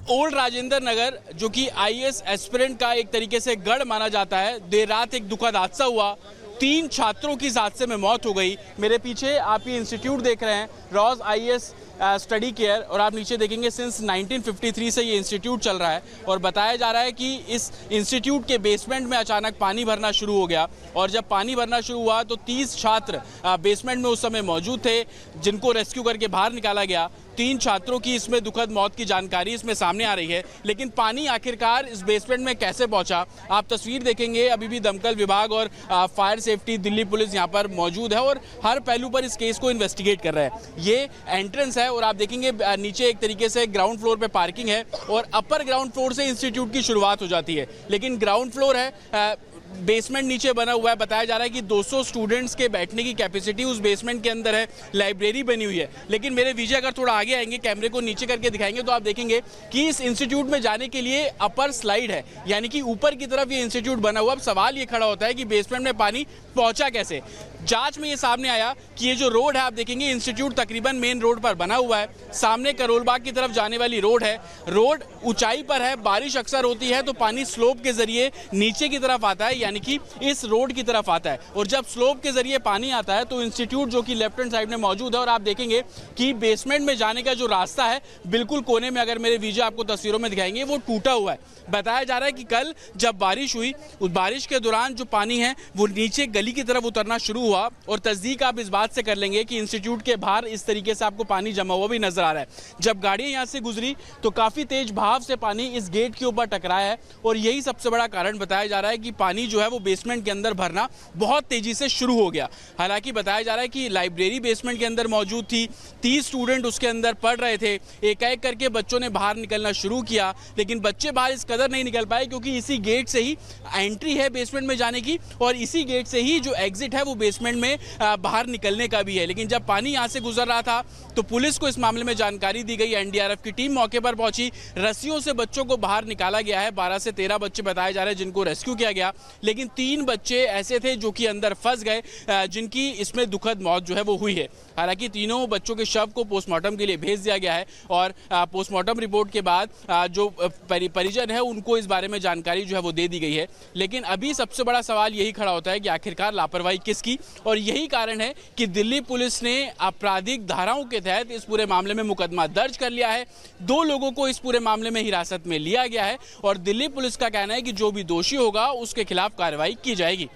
Old Rajendra Nagar, जो कि IAS aspirant का एक तरीके से गढ़ माना जाता है, देर रात एक दुखद हादसा हुआ। 3 छात्रों की इस हादसे में मौत हो गई। मेरे पीछे आप ये इंस्टीट्यूट देख रहे हैं, रॉज आईएएस स्टडी केयर, और आप नीचे देखेंगे सिंस 1953 से ये इंस्टीट्यूट चल रहा है। और बताया जा रहा है कि इस इंस्टीट्यूट के बेसमेंट में अचानक पानी भरना शुरू हो गया, और जब पानी भरना शुरू हुआ तो 30 छात्र बेसमेंट में उस समय मौजूद थे, जिनको रेस्क्यू करके बाहर निकाला गया। 3 छात्रों की इसमें दुखद मौत की जानकारी इसमें सामने आ रही है। लेकिन पानी आखिरकार इस बेसमेंट में कैसे पहुंचा, आप तस्वीर देखेंगे। अभी भी दमकल विभाग और फायर सेफ्टी, दिल्ली पुलिस यहाँ पर मौजूद है और हर पहलू पर इस केस को इन्वेस्टिगेट कर रहे हैं। ये एंट्रेंस है और आप देखेंगे नीचे एक तरीके से ग्राउंड फ्लोर पे पार्किंग है और अपर ग्राउंड फ्लोर से इंस्टीट्यूट की शुरुआत हो जाती है। लेकिन ग्राउंड फ्लोर है, बेसमेंट नीचे बना हुआ है। बताया जा रहा है कि 200 स्टूडेंट्स के बैठने की कैपेसिटी उस बेसमेंट के अंदर है, लाइब्रेरी बनी हुई है। लेकिन मेरे विजय अगर थोड़ा आगे आएंगे, कैमरे को नीचे करके दिखाएंगे, तो आप देखेंगे कि इस इंस्टीट्यूट में जाने के लिए अपर स्लाइड है, यानी कि ऊपर की तरफ ये इंस्टीट्यूट बना हुआ। अब सवाल ये खड़ा होता है कि बेसमेंट में पानी पहुंचा कैसे। जांच में ये सामने आया कि ये जो रोड है, आप देखेंगे इंस्टीट्यूट तकरीबन मेन रोड पर बना हुआ है। सामने करोल बाग की तरफ जाने वाली रोड है, रोड ऊंचाई पर है। बारिश अक्सर होती है तो पानी स्लोप के जरिए नीचे की तरफ आता है, यानी कि इस रोड की तरफ आता है। और जब स्लोप के जरिए पानी आता है तो इंस्टीट्यूट जो कि लेफ्ट हैंड साइड में मौजूद है, और आप देखेंगे कि बेसमेंट में जाने का जो रास्ता है बिल्कुल कोने में, अगर मेरे विजय आपको तस्वीरों में दिखाएंगे, वो टूटा हुआ है। बताया जा रहा है कि कल जब बारिश हुई, उस बारिश के दौरान जो पानी है वो नीचे गली की तरफ उतरना शुरू हुआ। और तस्दीक आप इस बात से कर लेंगे कि इंस्टीट्यूट के बाहर इस तरीके से आपको पानी जमा हुआ भी नजर आ रहा है। जब गाड़ियां यहां से गुजरी तो काफी तेज बहाव से पानी इस गेट के ऊपर टकराया है, और यही सबसे बड़ा कारण बताया जा रहा है कि पानी जो है वो बेसमेंट के अंदर भरना बहुत तेजी से शुरू हो गया। हालांकि बताया जा रहा है कि लाइब्रेरी बेसमेंट के अंदर मौजूद थी, 30 स्टूडेंट उसके अंदर पढ़ रहे थे। एक एक करके बच्चों ने बाहर निकलना शुरू किया, लेकिन बच्चे बाहर इस कदर नहीं निकल पाए क्योंकि इसी गेट से ही एंट्री है बेसमेंट में जाने की, और इसी गेट से ही जो एग्जिट है वो बेसमेंट में बाहर निकलने का भी है। लेकिन जब पानी यहां से गुजर रहा था तो पुलिस को इस मामले में जानकारी दी गई। एनडीआरएफ की टीम मौके पर पहुंची, रस्सियों से बच्चों को बाहर निकाला गया है। 12 से 13 बच्चे बताए जा रहे हैं जिनको रेस्क्यू किया गया, लेकिन 3 बच्चे ऐसे थे जो कि अंदर फंस गए, जिनकी इसमें दुखद मौत जो है वो हुई है। हालांकि तीनों बच्चों के शव को पोस्टमार्टम के लिए भेज दिया गया है, और पोस्टमार्टम रिपोर्ट के बाद जो परिजन है उनको इस बारे में जानकारी जो है वो दे दी गई है। लेकिन अभी सबसे बड़ा सवाल यही खड़ा होता है कि आखिरकार लापरवाही किसकी, और यही कारण है कि दिल्ली पुलिस ने आपराधिक धाराओं के तहत इस पूरे मामले में मुकदमा दर्ज कर लिया है। 2 लोगों को इस पूरे मामले में हिरासत में लिया गया है, और दिल्ली पुलिस का कहना है कि जो भी दोषी होगा उसके खिलाफ कार्रवाई की जाएगी।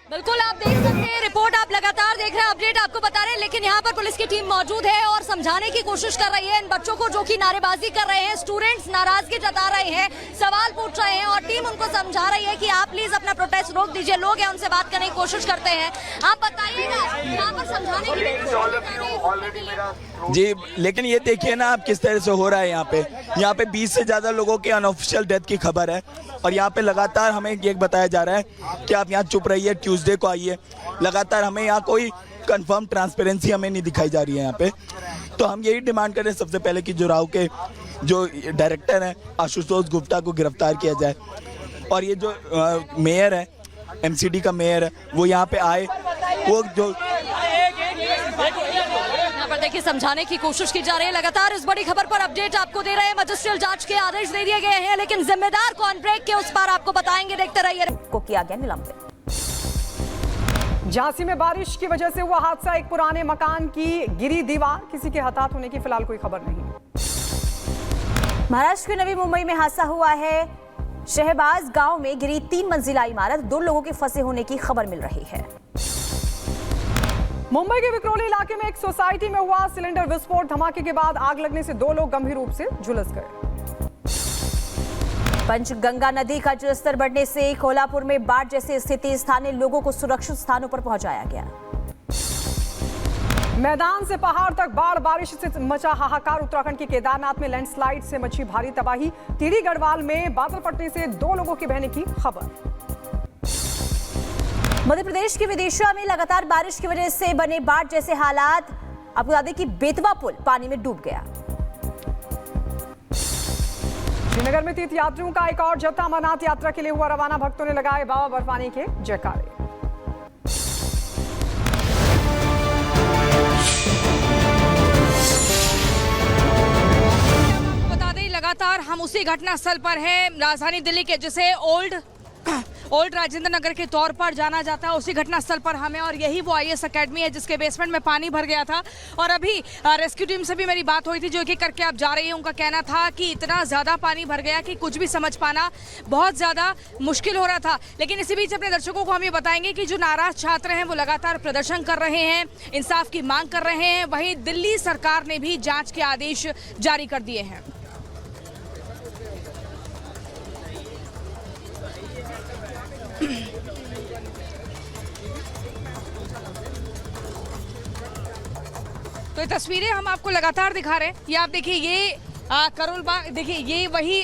बिल्कुल, आप देख सकते हैं, रिपोर्ट आप लगातार देख रहे हैं, अपडेट आपको बता रहे हैं। लेकिन यहाँ पर पुलिस की टीम मौजूद है और समझाने की कोशिश कर रही है इन बच्चों को जो कि नारेबाजी कर रहे हैं। स्टूडेंट्स नाराजगी जता रहे हैं, सवाल पूछ रहे हैं, और टीम उनको समझा रही है कि आप प्लीज अपना प्रोटेस्ट रोक दीजिए। लोग हैं, उनसे बात करने की कोशिश करते हैं। आप बताइएगा, यहाँ पर समझाने की जी, लेकिन ये देखिए ना आप किस तरह से हो रहा है। यहाँ पे 20 से ज्यादा लोगों के अनऑफिशियल डेथ की खबर है, और यहाँ पे लगातार हमें ये बताया जा रहा है कि आप यहाँ चुप रहिए, ट्यूसडे को आइए। लगातार हमें यहाँ कोई कंफर्म ट्रांसपेरेंसी हमें नहीं दिखाई जा रही है यहाँ पे। तो हम यही डिमांड कर रहे हैं सबसे पहले कि जुराव के जो डायरेक्टर हैं आशुतोष गुप्ता को गिरफ्तार किया जाए, और ये जो मेयर है, एमसीडी का मेयर है, वो यहाँ पे आए। वो जो देखिए समझाने की कोशिश की जा रही है। लगातार इस बड़ी खबर पर अपडेट आपको दे रहे हैं। मजिस्ट्रियल जांच के आदेश दे दिए गए हैं, लेकिन जिम्मेदार कौन, ब्रेक के उस पार आपको बताएंगे। देखते रहिए। को किया गया निलंबित। झांसी में बारिश की वजह से हुआ हादसा, एक पुराने मकान की गिरी दीवार, किसी के हताहत होने की फिलहाल कोई खबर नहीं। महाराष्ट्र के नवी मुंबई में हादसा हुआ है। शहबाज गांव में गिरी 3 मंजिला इमारत, 2 लोगों के फंसे होने की खबर मिल रही है। मुंबई के विक्रोली इलाके में एक सोसाइटी में हुआ सिलेंडर विस्फोट, धमाके के बाद आग लगने से 2 लोग गंभीर रूप से झुलस गए। पंचगंगा नदी का जलस्तर बढ़ने से कोल्हापुर में बाढ़ जैसी स्थिति, स्थानीय लोगों को सुरक्षित स्थानों पर पहुंचाया गया। मैदान से पहाड़ तक बाढ़, बारिश से मचा हाहाकार। उत्तराखंड के केदारनाथ में लैंडस्लाइड से मची भारी तबाही। टिहरी गढ़वाल में बादल फटने से 2 लोगों के बहने की खबर। मध्य प्रदेश के विदिशा में लगातार बारिश की वजह से बने बाढ़ जैसे हालात। आपको बता दें कि बेतवा पुल पानी में डूब गया। श्रीनगर में तीर्थ यात्रियों का एक और जत्था अमरनाथ यात्रा के लिए हुआ रवाना। भक्तों ने लगाए बाबा बर्फानी के जयकारे। लगातार हम उसी घटना स्थल पर हैं, राजधानी दिल्ली के जिसे ओल्ड राजेंद्र नगर के तौर पर जाना जाता है, उसी घटना स्थल पर हमें। और यही वो आईएएस एकेडमी है जिसके बेसमेंट में पानी भर गया था। और अभी रेस्क्यू टीम से भी मेरी बात हुई थी, जो एक एक करके आप जा रही है। उनका कहना था कि इतना ज़्यादा पानी भर गया कि कुछ भी समझ पाना बहुत ज़्यादा मुश्किल हो रहा था। लेकिन इसी बीच अपने दर्शकों को हम ये बताएंगे कि जो नाराज छात्र हैं वो लगातार प्रदर्शन कर रहे हैं, इंसाफ की मांग कर रहे हैं। वहीं दिल्ली सरकार ने भी जाँच के आदेश जारी कर दिए हैं। तो ये तस्वीरें हम आपको लगातार दिखा रहे हैं। ये आप देखिए, ये करोल बाग, देखिए ये वही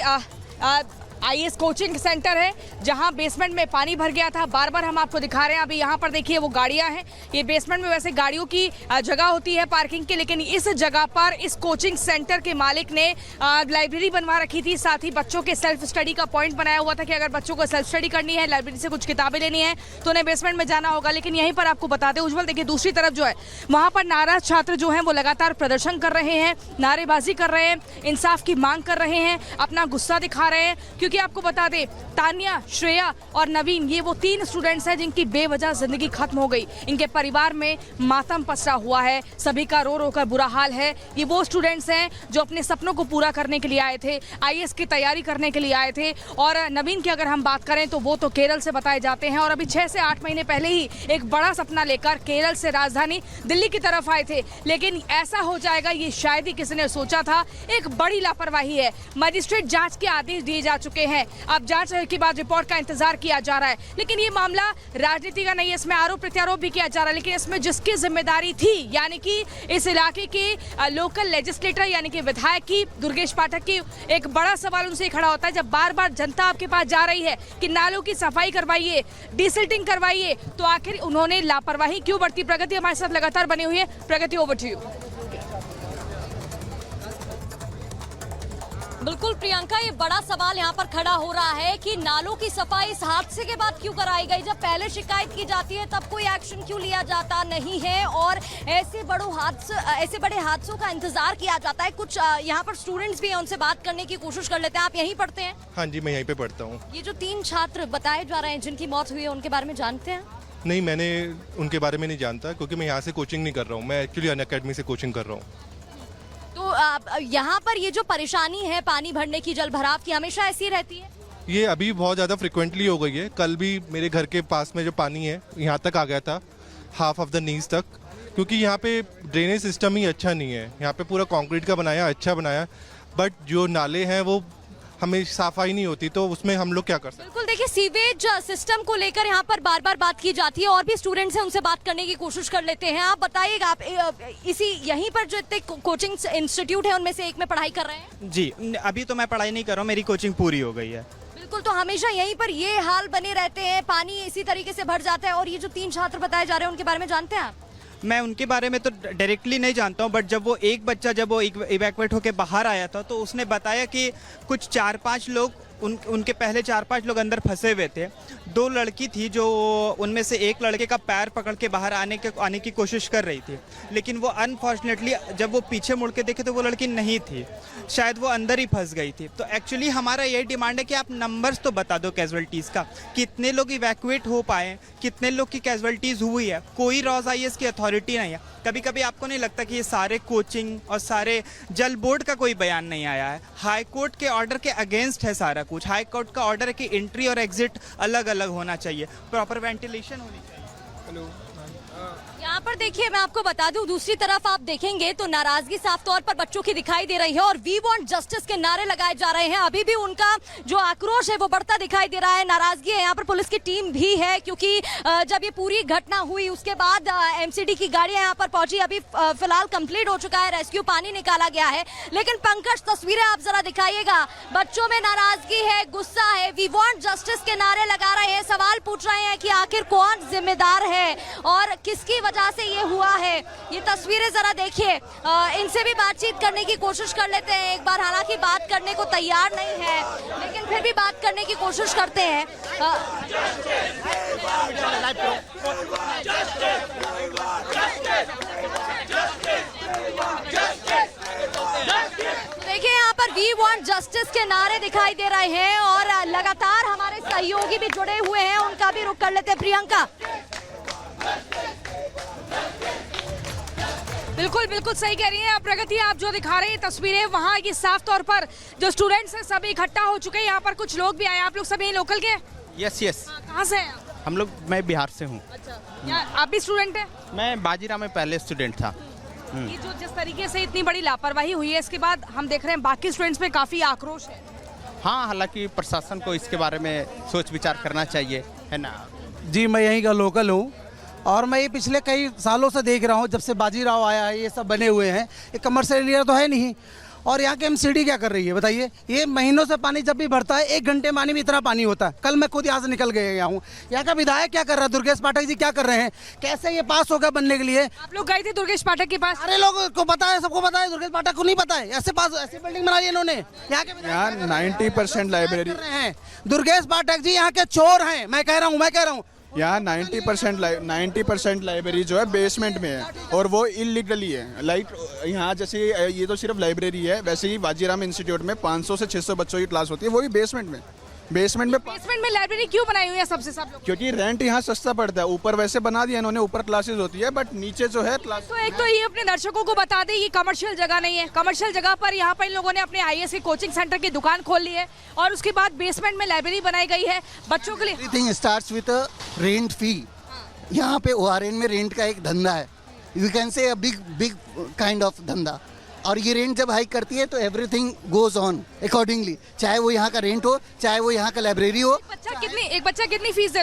आईएएस कोचिंग सेंटर है जहां बेसमेंट में पानी भर गया था। बार बार हम आपको दिखा रहे हैं। अभी यहाँ पर देखिए वो गाड़ियां हैं। ये बेसमेंट में वैसे गाड़ियों की जगह होती है पार्किंग की, लेकिन इस जगह पर इस कोचिंग सेंटर के मालिक ने लाइब्रेरी बनवा रखी थी। साथ ही बच्चों के सेल्फ स्टडी का पॉइंट बनाया हुआ था कि अगर बच्चों को सेल्फ स्टडी करनी है, लाइब्रेरी से कुछ किताबें लेनी है, तो उन्हें बेसमेंट में जाना होगा। लेकिन यहीं पर आपको बताते उज्जवल, देखिए दूसरी तरफ जो है वहाँ पर नाराज छात्र जो हैं वो लगातार प्रदर्शन कर रहे हैं, नारेबाजी कर रहे हैं, इंसाफ की मांग कर रहे हैं, अपना गुस्सा दिखा रहे हैं। क्योंकि आपको बता दें, तान्या, श्रेया और नवीन, ये वो 3 स्टूडेंट्स हैं जिनकी बेवजह जिंदगी खत्म हो गई। इनके परिवार में मातम पसरा हुआ है, सभी का रो रो कर बुरा हाल है। ये वो स्टूडेंट्स हैं जो अपने सपनों को पूरा करने के लिए आए थे, आईएएस की तैयारी करने के लिए आए थे। और नवीन की अगर हम बात करें तो वो तो केरल से बताए जाते हैं और अभी 6 से 8 महीने पहले ही एक बड़ा सपना लेकर केरल से राजधानी दिल्ली की तरफ आए थे। लेकिन ऐसा हो जाएगा ये शायद ही किसी ने सोचा था। एक बड़ी लापरवाही है। मजिस्ट्रेट जांच के आदेश दिए जा चुके हैं। अब जांच के बाद रिपोर्ट का इंतजार किया जा रहा है। लेकिन ये मामला राजनीति का नहीं है, इसमें आरोप प्रत्यारोप भी किया जा रहा है। लेकिन इसमें जिसकी जिम्मेदारी थी, यानी कि इस इलाके के लोकल लेजिस्लेटर यानी कि विधायक की, दुर्गेश पाठक की, एक बड़ा सवाल उनसे खड़ा होता है। जब बार बार जनता आपके पास जा रही है कि नालों की सफाई करवाइए, डिसिल्टिंग करवाइए, तो आखिर उन्होंने लापरवाही क्यों बरती? प्रगति हमारे साथ लगातार बनी हुई है। प्रगति, ओवर टू यू। बिल्कुल प्रियंका, ये बड़ा सवाल यहाँ पर खड़ा हो रहा है कि नालों की सफाई इस हादसे के बाद क्यों कराई गई? जब पहले शिकायत की जाती है तब कोई एक्शन क्यों लिया जाता नहीं है? और ऐसे बड़े हादसों का इंतजार किया जाता है। कुछ यहाँ पर स्टूडेंट्स भी हैं, उनसे बात करने की कोशिश कर लेते हैं। आप यहीं पढ़ते हैं? हाँ जी, मैं यहीं पे पढ़ता हूँ। ये जो 3 छात्र बताए जा रहे हैं जिनकी मौत हुई है, उनके बारे में जानते हैं? नहीं, मैंने उनके बारे में नहीं जानता क्योंकि मैं यहाँ से कोचिंग नहीं कर रहा हूँ। मैं एक्चुअली अनअकैडमी से कोचिंग कर रहा हूँ। तो यहाँ पर ये जो परेशानी है पानी भरने की, जल भराव की, हमेशा ऐसी रहती है? ये अभी बहुत ज़्यादा फ्रिक्वेंटली हो गई है। कल भी मेरे घर के पास में जो पानी है यहाँ तक आ गया था, हाफ ऑफ द नीज तक, क्योंकि यहाँ पे ड्रेनेज सिस्टम ही अच्छा नहीं है। यहाँ पे पूरा कंक्रीट का बनाया, अच्छा बनाया, बट जो नाले हैं वो हमें सफाई नहीं होती, तो उसमें हम लोग क्या कर सकते हैं? बिल्कुल, देखिए सीवेज सिस्टम को लेकर यहाँ पर बार बार बात की जाती है और भी स्टूडेंट्स हैं, उनसे बात करने की कोशिश कर लेते हैं। आप बताइएगा, आप इसी यहीं पर जो इतने कोचिंग इंस्टीट्यूट है उनमें से एक में पढ़ाई कर रहे हैं? जी, अभी तो मैं पढ़ाई नहीं कर रहा हूँ, मेरी कोचिंग पूरी हो गई है। बिल्कुल, तो हमेशा यहीं पर ये हाल बने रहते हैं, पानी इसी तरीके से भर जाता है। और ये जो 3 छात्र बताए जा रहे हैं उनके बारे में जानते हैं आप? मैं उनके बारे में तो डायरेक्टली नहीं जानता हूँ, बट जब वो एक बच्चा जब वो इवैक्यूएट होकर बाहर आया था तो उसने बताया कि कुछ 4-5 लोग उनके पहले 4-5 लोग अंदर फंसे हुए थे। 2 लड़की थी जो उनमें से एक लड़के का पैर पकड़ के बाहर आने की कोशिश कर रही थी, लेकिन वो अनफॉर्चुनेटली जब वो पीछे मुड़ के देखे तो वो लड़की नहीं थी, शायद वो अंदर ही फंस गई थी। तो एक्चुअली हमारा ये डिमांड है कि आप नंबर्स तो बता दो कैजुअलिटीज़ का, कितने लोग इवैक्यूएट हो पाए, कितने लोग की कैजुअलिटीज़ हुई है। कोई रॉज आईएएस की अथॉरिटी नहीं है। कभी कभी आपको नहीं लगता कि ये सारे कोचिंग और सारे जल बोर्ड का कोई बयान नहीं आया है? हाई कोर्ट के ऑर्डर के अगेंस्ट है सारा कुछ। हाई कोर्ट का ऑर्डर है कि एंट्री और एग्जिट अलग अलग होना चाहिए, प्रॉपर वेंटिलेशन होनी चाहिए। हेलो, यहाँ पर देखिए, मैं आपको बता दूं, दूसरी तरफ आप देखेंगे तो नाराजगी साफ तौर पर बच्चों की दिखाई दे रही है और वी वांट जस्टिस के नारे लगाए जा रहे हैं। अभी भी उनका जो आक्रोश है वो बढ़ता दिखाई दे रहा है, नाराजगी है। यहाँ पर पुलिस की टीम भी है क्योंकि जब ये पूरी घटना हुई उसके बाद एमसीडी की गाड़ियां यहाँ पर पहुंची। अभी फिलहाल कंप्लीट हो चुका है, रेस्क्यू, पानी निकाला गया है। लेकिन पंकज, तस्वीरें आप जरा दिखाइएगा, बच्चों में नाराजगी है, गुस्सा है, वी वांट जस्टिस के नारे लगा रहे हैं, सवाल पूछ रहे हैं कि आखिर कौन जिम्मेदार है और किसकी वजह से ये हुआ है। ये तस्वीरें जरा देखिए, इनसे भी बातचीत करने की कोशिश कर लेते हैं एक बार। हालांकि बात करने को तैयार नहीं है, लेकिन फिर भी बात करने की कोशिश करते हैं। देखिए, यहाँ पर वी वांट जस्टिस के नारे दिखाई दे रहे हैं और लगातार हमारे सहयोगी भी जुड़े हुए हैं, उनका भी रुख कर लेते हैं। प्रियंका, बिल्कुल बिल्कुल सही कह रही हैं प्रगति, आप जो दिखा रहे हैं तस्वीरें, वहाँ ये साफ तौर पर जो स्टूडेंट्स हैं सब इकट्ठा हो चुके हैं। यहाँ पर कुछ लोग भी आए, आप लोग सब यहीं लोकल के? यस यस, कहाँ से हैं आप? हम लोग, मैं बिहार से हूँ। अच्छा, आप भी स्टूडेंट हैं? मैं बाजीराव में पहले स्टूडेंट था। ये जो जिस तरीके से इतनी बड़ी लापरवाही हुई है, इसके बाद हम देख रहे हैं बाकी स्टूडेंट्स में काफी आक्रोश है। हाँ, हालांकि प्रशासन को इसके बारे में सोच विचार करना चाहिए, है ना। जी, मैं यहीं का लोकल हूँ और मैं ये पिछले कई सालों से देख रहा हूँ, जब से बाजीराव आया है ये सब बने हुए हैं। ये कमर्शियल एरिया तो है नहीं, और यहाँ के एमसीडी क्या कर रही है बताइए। ये महीनों से पानी जब भी भरता है 1 घंटे पानी में इतना पानी होता है। कल मैं खुद यहाँ से निकल गया हूँ। यहाँ का विधायक क्या कर रहा है, दुर्गेश पाठक जी क्या कर रहे हैं, कैसे ये पास हो गया बनने के लिए। आप लोग गए थे दुर्गेश पाठक के पास? सारे लोगों को पता है, सबको पता है, दुर्गेश पाठक को नहीं पता है। ऐसे पास ऐसी बिल्डिंग बनाई है इन्होंने। यहाँ के यहाँ 90% लाइब्रेरी हैं दुर्गेश पाठक जी, यहाँ के चोर हैं। मैं कह रहा हूँ यहाँ 90% लाइब्रेरी जो है बेसमेंट में है और वो इलीगली है। लाइक यहाँ जैसे ये तो सिर्फ लाइब्रेरी है, वैसे ही बाजीराम इंस्टीट्यूट में 500 से 600 बच्चों की क्लास होती है, वो भी बेसमेंट में। बेसमेंट में लाइब्रेरी क्यों बनाई हुई है सबसे सब लोग? क्योंकि रेंट यहाँ सस्ता पड़ता है। ऊपर वैसे बना दिया इन्होंने, ऊपर क्लासेस होती है, बट नीचे जो है क्लास। तो एक तो ये अपने दर्शकों को बता दें, ये कमर्शियल जगह नहीं है। कमर्शियल जगह पर यहाँ पर इन लोगों ने अपने आईएएस के कोचिंग सेंटर की दुकान खोल ली है और उसके बाद बेसमेंट में लाइब्रेरी बनाई गई है बच्चों के लिए। Everything starts with a rent fee. यहाँ पे ओआरएन में रेंट का एक धंधा है, you can say a big kind of धंधा। और ये रेंट जब हाइक करती है तो एवरीथिंग गोज ऑन अकॉर्डिंगली, चाहे वो यहाँ का रेंट हो, चाहे वो यहाँ का लाइब्रेरी हो। एक बच्चा कितनी फीस